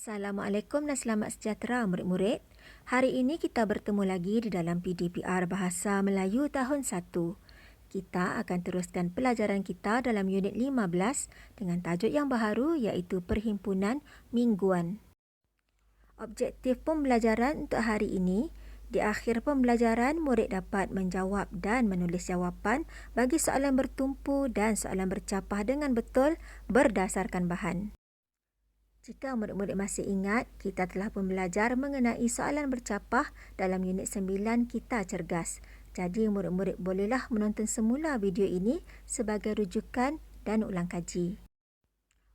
Assalamualaikum dan selamat sejahtera murid-murid. Hari ini kita bertemu lagi di dalam PDPR Bahasa Melayu tahun 1. Kita akan teruskan pelajaran kita dalam unit 15 dengan tajuk yang baharu iaitu Perhimpunan Mingguan. Objektif pembelajaran untuk hari ini, di akhir pembelajaran murid dapat menjawab dan menulis jawapan bagi soalan bertumpu dan soalan bercapah dengan betul berdasarkan bahan. Jika murid-murid masih ingat, kita telah pun belajar mengenai soalan bercapah dalam unit 9 Kita Cergas. Jadi murid-murid bolehlah menonton semula video ini sebagai rujukan dan ulang kaji.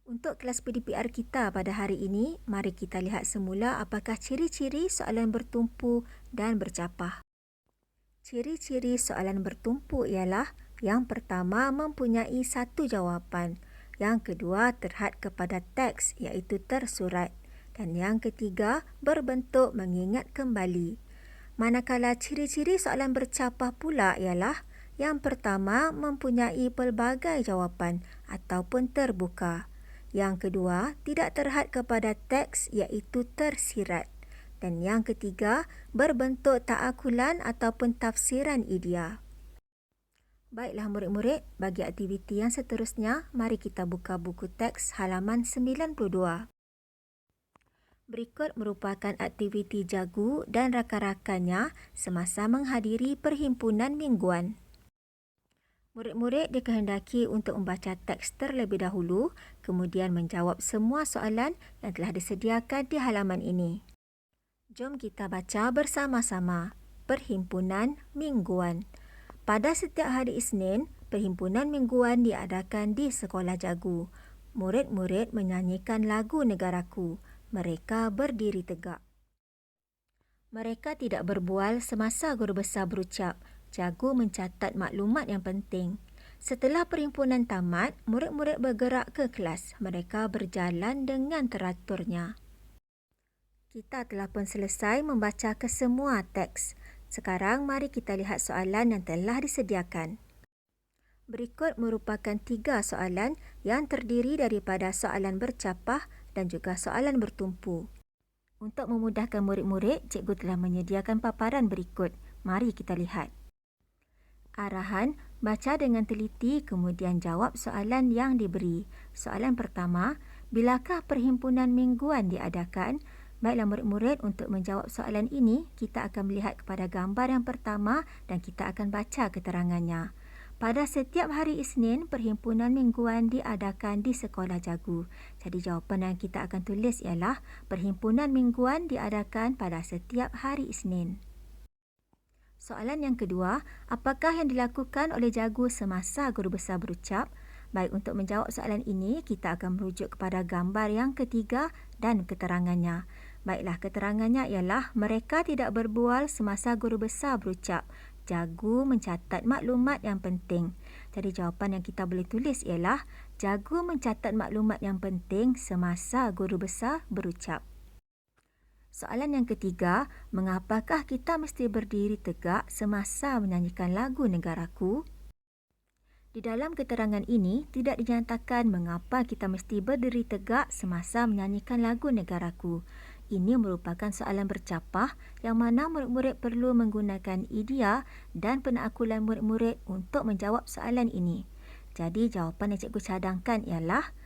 Untuk kelas PDPR kita pada hari ini, mari kita lihat semula apakah ciri-ciri soalan bertumpu dan bercapah. Ciri-ciri soalan bertumpu ialah yang pertama mempunyai satu jawapan. Yang kedua terhad kepada teks iaitu tersurat dan yang ketiga berbentuk mengingat kembali. Manakala ciri-ciri soalan bercapah pula ialah yang pertama mempunyai pelbagai jawapan ataupun terbuka. Yang kedua tidak terhad kepada teks iaitu tersirat dan yang ketiga berbentuk taakulan ataupun tafsiran idea. Baiklah murid-murid, bagi aktiviti yang seterusnya, mari kita buka buku teks halaman 92. Berikut merupakan aktiviti jagu dan rakan-rakannya semasa menghadiri perhimpunan mingguan. Murid-murid dikehendaki untuk membaca teks terlebih dahulu, kemudian menjawab semua soalan yang telah disediakan di halaman ini. Jom kita baca bersama-sama. Perhimpunan mingguan. Pada setiap hari Isnin, perhimpunan mingguan diadakan di Sekolah Jagu. Murid-murid menyanyikan lagu negaraku. Mereka berdiri tegak. Mereka tidak berbual semasa guru besar berucap. Jagu mencatat maklumat yang penting. Setelah perhimpunan tamat, murid-murid bergerak ke kelas. Mereka berjalan dengan teraturnya. Kita telah pun selesai membaca kesemua teks. Sekarang mari kita lihat soalan yang telah disediakan. Berikut merupakan 3 soalan yang terdiri daripada soalan bercapah dan juga soalan bertumpu. Untuk memudahkan murid-murid, cikgu telah menyediakan paparan berikut. Mari kita lihat. Arahan, baca dengan teliti kemudian jawab soalan yang diberi. Soalan pertama, bilakah perhimpunan mingguan diadakan? Baiklah murid-murid, untuk menjawab soalan ini, kita akan melihat kepada gambar yang pertama dan kita akan baca keterangannya. Pada setiap hari Isnin, perhimpunan mingguan diadakan di Sekolah Jagu. Jadi jawapan yang kita akan tulis ialah perhimpunan mingguan diadakan pada setiap hari Isnin. Soalan yang kedua, apakah yang dilakukan oleh Jagu semasa guru besar berucap? Baik, untuk menjawab soalan ini, kita akan merujuk kepada gambar yang ketiga dan keterangannya. Baiklah, keterangannya ialah mereka tidak berbual semasa guru besar berucap. Jagu mencatat maklumat yang penting. Jadi jawapan yang kita boleh tulis ialah Jagu mencatat maklumat yang penting semasa guru besar berucap. Soalan yang ketiga, mengapakah kita mesti berdiri tegak semasa menyanyikan lagu negaraku? Di dalam keterangan ini, tidak dinyatakan mengapa kita mesti berdiri tegak semasa menyanyikan lagu negaraku. Ini merupakan soalan bercapah yang mana murid-murid perlu menggunakan idea dan penaakulan murid-murid untuk menjawab soalan ini. Jadi jawapan yang cikgu cadangkan ialah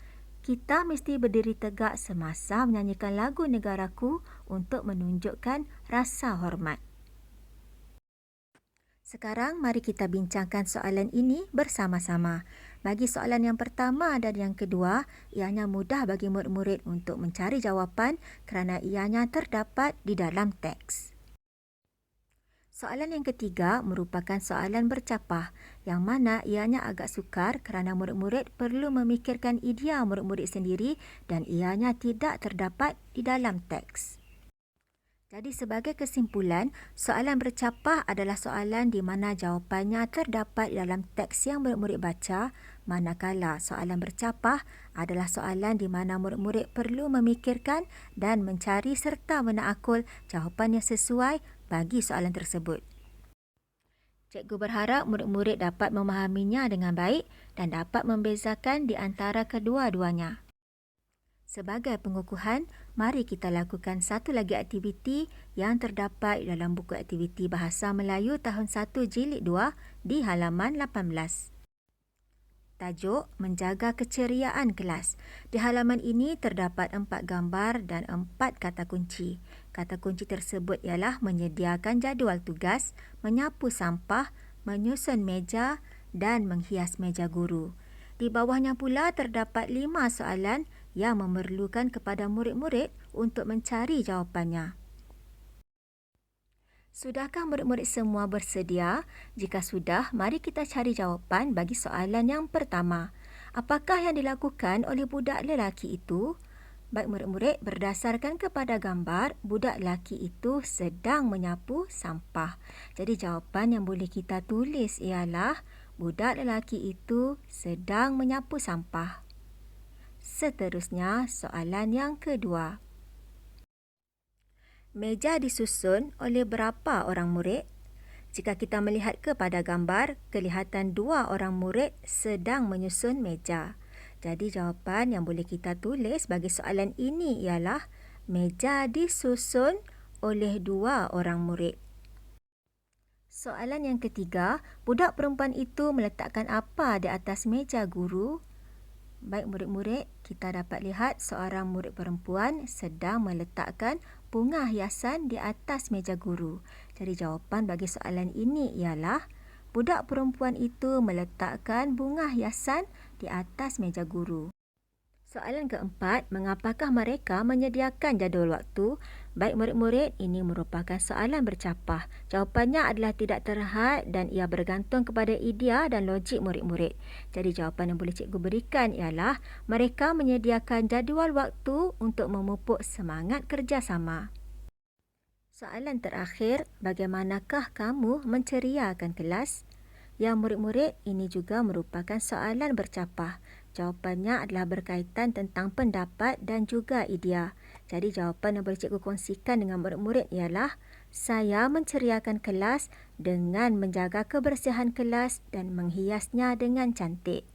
kita mesti berdiri tegak semasa menyanyikan lagu negaraku untuk menunjukkan rasa hormat. Sekarang mari kita bincangkan soalan ini bersama-sama. Bagi soalan yang pertama dan yang kedua, ianya mudah bagi murid-murid untuk mencari jawapan kerana ianya terdapat di dalam teks. Soalan yang ketiga merupakan soalan bercapah yang mana ianya agak sukar kerana murid-murid perlu memikirkan idea murid-murid sendiri dan ianya tidak terdapat di dalam teks. Jadi sebagai kesimpulan, soalan bercapah adalah soalan di mana jawapannya terdapat dalam teks yang murid-murid baca, manakala soalan bercapah adalah soalan di mana murid-murid perlu memikirkan dan mencari serta menaakul jawapan yang sesuai bagi soalan tersebut. Cikgu berharap murid-murid dapat memahaminya dengan baik dan dapat membezakan di antara kedua-duanya. Sebagai pengukuhan, mari kita lakukan satu lagi aktiviti yang terdapat dalam buku aktiviti Bahasa Melayu tahun 1 jilid 2 di halaman 18. Tajuk Menjaga Keceriaan Kelas. Di halaman ini terdapat 4 gambar dan 4 kata kunci. Kata kunci tersebut ialah menyediakan jadual tugas, menyapu sampah, menyusun meja dan menghias meja guru. Di bawahnya pula terdapat 5 soalan yang memerlukan kepada murid-murid untuk mencari jawapannya. Sudahkah murid-murid semua bersedia? Jika sudah, mari kita cari jawapan bagi soalan yang pertama. Apakah yang dilakukan oleh budak lelaki itu? Baik murid-murid, berdasarkan kepada gambar, budak lelaki itu sedang menyapu sampah. Jadi jawapan yang boleh kita tulis ialah budak lelaki itu sedang menyapu sampah. Seterusnya, soalan yang kedua. Meja disusun oleh berapa orang murid? Jika kita melihat kepada gambar, kelihatan 2 orang murid sedang menyusun meja. Jadi jawapan yang boleh kita tulis bagi soalan ini ialah meja disusun oleh 2 orang murid. Soalan yang ketiga, budak perempuan itu meletakkan apa di atas meja guru? Baik murid-murid, kita dapat lihat seorang murid perempuan sedang meletakkan bunga hiasan di atas meja guru. Jadi jawapan bagi soalan ini ialah budak perempuan itu meletakkan bunga hiasan di atas meja guru. Soalan keempat, mengapakah mereka menyediakan jadual waktu? Baik murid-murid, ini merupakan soalan bercapah. Jawapannya adalah tidak terhad dan ia bergantung kepada idea dan logik murid-murid. Jadi jawapan yang boleh cikgu berikan ialah mereka menyediakan jadual waktu untuk memupuk semangat kerjasama. Soalan terakhir, bagaimanakah kamu menceriakan kelas? Yang murid-murid, ini juga merupakan soalan bercapah. Jawapannya adalah berkaitan tentang pendapat dan juga idea. Jadi jawapan yang boleh cikgu kongsikan dengan murid-murid ialah saya menceriakan kelas dengan menjaga kebersihan kelas dan menghiasnya dengan cantik.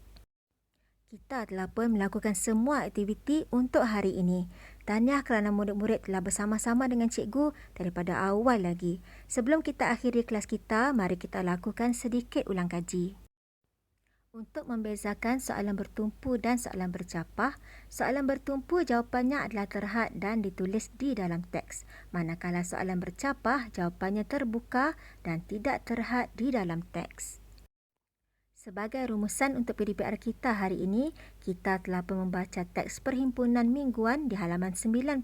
Kita telah pun melakukan semua aktiviti untuk hari ini. Tahniah kerana murid-murid telah bersama-sama dengan cikgu daripada awal lagi. Sebelum kita akhiri kelas kita, mari kita lakukan sedikit ulang kaji. Untuk membezakan soalan bertumpu dan soalan bercapah, soalan bertumpu jawapannya adalah terhad dan ditulis di dalam teks. Manakala soalan bercapah, jawapannya terbuka dan tidak terhad di dalam teks. Sebagai rumusan untuk PDPR kita hari ini, kita telah pun membaca teks perhimpunan mingguan di halaman 92.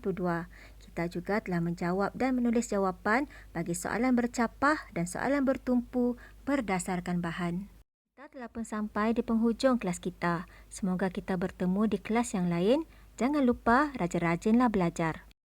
Kita juga telah menjawab dan menulis jawapan bagi soalan bercapah dan soalan bertumpu berdasarkan bahan. Kita telah pun sampai di penghujung kelas kita. Semoga kita bertemu di kelas yang lain. Jangan lupa rajin-rajinlah belajar.